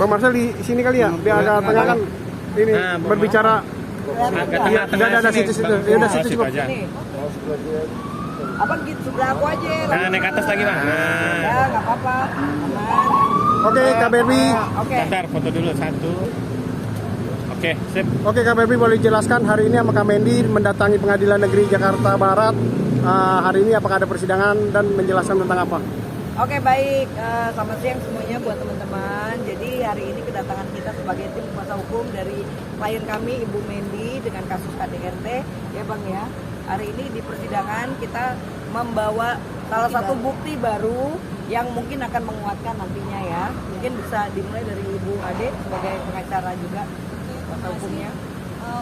Bang Marcel di sini kali ya, biar agak tengah kan ini berbicara. Agak tengah-tengah ada situ. Ya udah situ cukup. aja. Apa gitu sebelah aku aja. Nah, naik ke atas lagi, Bang. Nah. Ya, nggak apa-apa. Aman. Oke, KBRI. Oke. Bentar, foto dulu satu. Oke, sip. Oke, KBRI boleh jelaskan hari ini apakah Mendy mendatangi Pengadilan Negeri Jakarta Barat hari ini, apakah ada persidangan dan menjelaskan tentang apa? Oke, baik. Selamat siang semuanya buat teman-teman. Jadi hari ini kedatangan kita sebagai tim kuasa hukum dari klien kami Ibu Mendy dengan kasus KDRT, ya Bang ya. Hari ini di persidangan kita membawa salah satu bukti baru yang mungkin akan menguatkan nantinya ya. Mungkin bisa dimulai dari Ibu Ade sebagai pengacara juga kuasa hukumnya.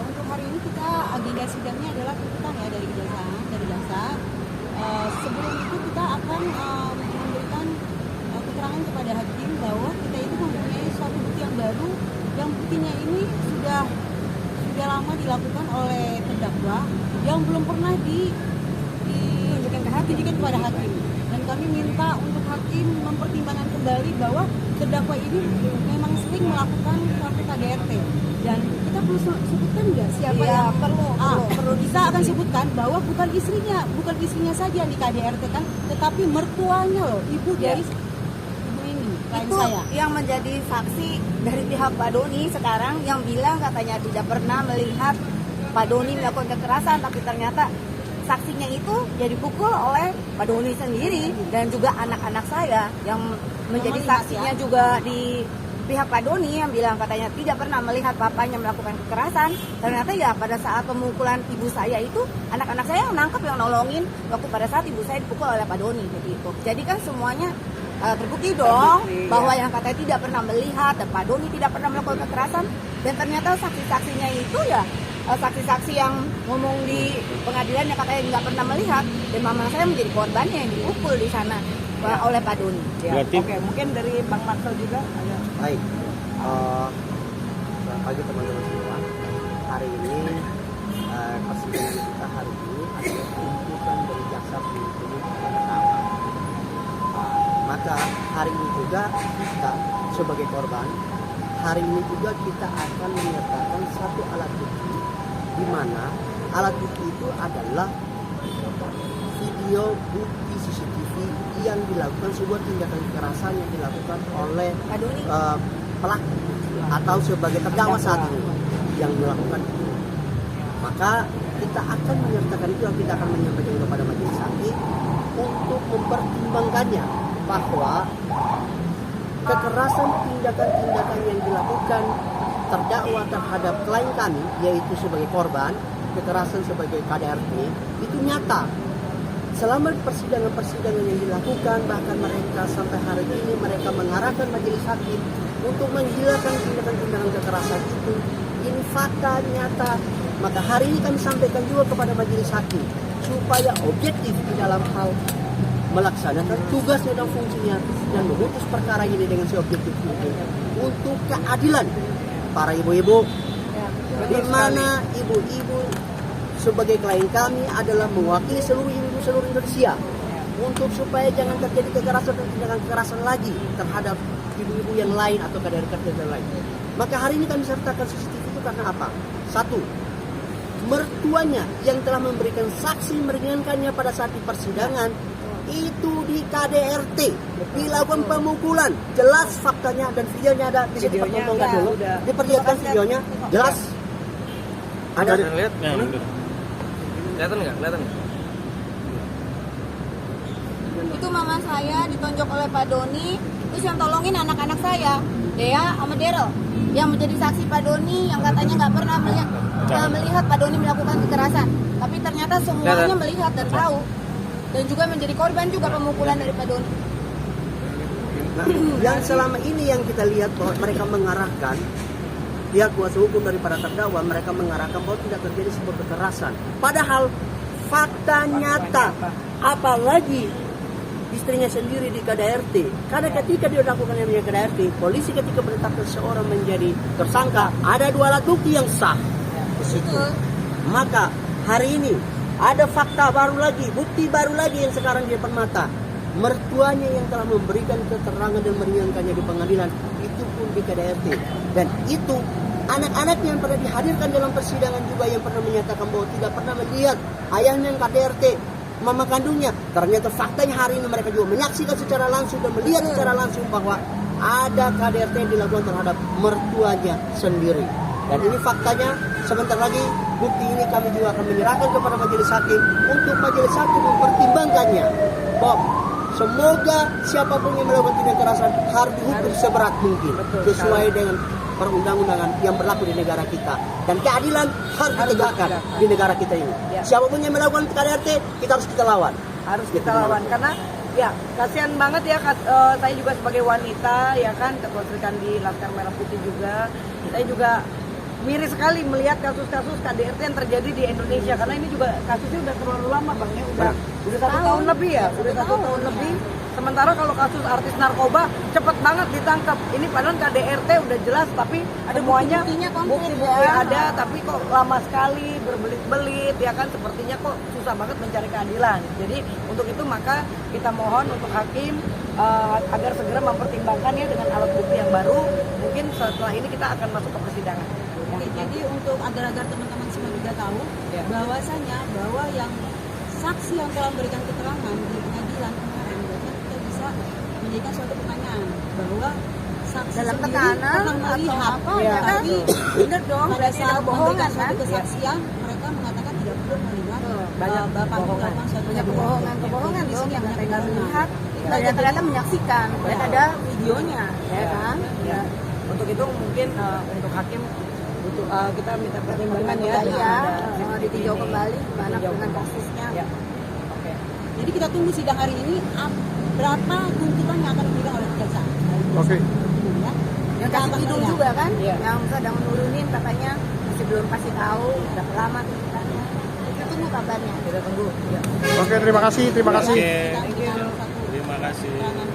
Untuk hari ini kita agenda sidangnya adalah tuntutan ya dari kejaksaan, dari jaksa. Sebelum itu kita akan memberikan keterangan kepada hakim bahwa kita itu mempunyai suatu bukti yang baru, yang buktinya ini sudah lama dilakukan oleh terdakwa yang belum pernah ditunjukkan kepada hakim. Dan kami minta untuk hakim mempertimbangkan kembali bahwa terdakwa ini memang sering melakukan suatu KDRT. Dan kita perlu sebutkan nggak siapa yang perlu kita akan sebutkan bahwa bukan istrinya saja yang di KDRT kan, tetapi mertuanya loh, ibu dari ibu ini, klien itu saya. Yang menjadi saksi dari pihak Pak Doni sekarang yang bilang katanya tidak pernah melihat Pak Doni melakukan kekerasan, tapi ternyata saksinya itu jadi dipukul oleh Pak Doni sendiri dan juga anak-anak saya yang menjadi saksinya juga di pihak Pak Doni yang bilang katanya tidak pernah melihat papanya melakukan kekerasan. Ternyata ya pada saat pemukulan ibu saya itu anak-anak saya yang nangkep, yang nolongin waktu pada saat ibu saya dipukul oleh Pak Doni begitu. Jadi kan semuanya terbukti dong bahwa yang katanya tidak pernah melihat dan Pak Doni tidak pernah melakukan kekerasan, dan ternyata saksi-saksinya itu ya saksi-saksi yang ngomong di pengadilan yang katanya nggak pernah melihat, dan mama saya menjadi korbannya yang dipukul di sana oleh Pak Doni. Ya, oke, mungkin dari Bang Marcel juga ada. Baik, selamat pagi teman-teman semua. Hari ini persidangan kita hari ini adalah tuntutan dari jaksa penuntut umum pertama. Maka hari ini juga kita sebagai korban, hari ini juga kita akan menyertakan satu alat bukti, di mana alat bukti itu adalah video bukti CCTV yang dilakukan sebuah tindakan kekerasan yang dilakukan oleh pelaku atau sebagai terdakwa saat ini yang melakukan itu. Maka kita akan menyertakan itu, kita akan menyampaikan kepada majelis hakim untuk mempertimbangkannya bahwa kekerasan tindakan-tindakan yang dilakukan terdakwa terhadap klien kami, yaitu sebagai korban, kekerasan sebagai KDRT, itu nyata. Selama persidangan-persidangan yang dilakukan, bahkan mereka sampai hari ini mereka mengarahkan majelis hakim untuk menghilangkan tindakan-tindakan kekerasan itu. Ini fakta nyata. Maka hari ini kami sampaikan juga kepada majelis hakim supaya objektif di dalam hal melaksanakan tugasnya dan fungsinya dan memutus perkara ini dengan seobjektif mungkin untuk keadilan para ibu-ibu, di mana ibu-ibu sebagai klien kami adalah mewakili seluruh ibu seluruh Indonesia untuk supaya jangan terjadi kekerasan dan tindakan kekerasan lagi terhadap ibu-ibu yang lain atau KDRT yang lain. Maka hari ini kami sertakan CCTV itu karena apa? Satu, mertuanya yang telah memberikan saksi meringankannya pada saat di persidangan itu di KDRT dilakukan pemukulan, jelas faktanya dan videonya ada. Bisa dipertontonkan dulu, diperlihatkan videonya jelas. Ada lihat? Kelihatan nggak? Itu mama saya ditonjok oleh Pak Doni, terus yang tolongin anak-anak saya, Dea sama Daryl, yang menjadi saksi Pak Doni yang katanya nggak pernah melihat Pak Doni melakukan kekerasan, tapi ternyata semuanya melihat dan tahu, dan juga menjadi korban juga pemukulan dari Pak Doni. Nah, yang selama ini yang kita lihat bahwa mereka mengarahkan pihak kuasa hukum daripada terdakwa, mereka mengarahkan bahwa tidak terjadi sebuah kekerasan. Padahal fakta nyata, apalagi istrinya sendiri di KDRT. Karena ketika dia lakukan yang namanya KDRT, polisi ketika menetapkan seseorang menjadi tersangka, ada dua alat bukti yang sah di situ. Maka hari ini ada fakta baru lagi, bukti baru lagi yang sekarang di depan mata. mertuanya yang telah memberikan keterangan dan meringankannya di pengadilan itu pun di KDRT. Dan itu anak-anaknya yang pernah dihadirkan dalam persidangan juga yang pernah menyatakan bahwa tidak pernah melihat ayahnya yang KDRT, mama kandungnya. Ternyata faktanya hari ini mereka juga menyaksikan secara langsung dan melihat secara langsung bahwa ada KDRT yang dilakukan terhadap mertuanya sendiri. Dan ini faktanya, sebentar lagi bukti ini kami juga akan menyerahkan kepada majelis hakim untuk majelis hakim mempertimbangkannya. Bahwa semoga siapapun yang melakukan tindak kekerasan harus dihukum seberat mungkin sesuai dengan perundang-undangan yang berlaku di negara kita. Dan keadilan harus ditegakkan di negara kita ini. Siapapun yang melakukan KDRT, kita harus lawan. Harus kita lawan karena ya kasihan banget ya, saya juga sebagai wanita ya kan, ketua serikat di Laskar Merah Putih juga, saya juga miris sekali melihat kasus-kasus KDRT yang terjadi di Indonesia, karena ini juga kasusnya udah terlalu lama bang ya, udah 1 tahun lebih ya, udah 1 tahun lebih. Sementara kalau kasus artis narkoba cepet banget ditangkap, ini padahal KDRT udah jelas tapi Ada semuanya bukti-buktinya konkret bukti-bukti ya. ada, tapi kok lama sekali, berbelit-belit ya kan, sepertinya kok susah banget mencari keadilan. Jadi untuk itu maka kita mohon untuk hakim agar segera mempertimbangkannya dengan alat bukti yang baru. Mungkin setelah ini kita akan masuk ke persidangan. Oke, jadi untuk agar teman-teman semua juga tahu bahwasanya bahwa yang saksi yang telah memberikan keterangan di pengadilan kemarin, bahkan kita bisa menjadikan suatu pertanyaan bahwa saksi Dalam sendiri tekanan pernah melihat, atau apa, ya kan? tapi Bener dong, pada berarti ada saat kebohongan memberikan kan? suatu kesaksian mereka mengatakan tidak perlu melihat banyak bapak kebohongan. melakukan suatu Banyak kebohongan di dong sini yang yang mereka benar. lihat. Ternyata menyaksikan dan ada videonya, ya kan? Ya. Untuk itu mungkin untuk hakim butuh kita minta pertimbangan ya. Ya, dengan ditinjau ini. kembali gimana Ditinjau dengan kembali. kasusnya. Ya. Oke. Jadi kita tunggu sidang hari ini berapa tuntutan yang akan diberikan oleh kejaksaan. Oke. Ya. Yang Kita kasih akan judul tanya. juga kan, Iya. yang sedang menurunin katanya masih belum kasih tahu berapa lama tuntutannya. Kita tunggu kabarnya. Kita tunggu. Ya. Oke, terima kasih. Oke. Kita berikan satu Terima kasih. keterangan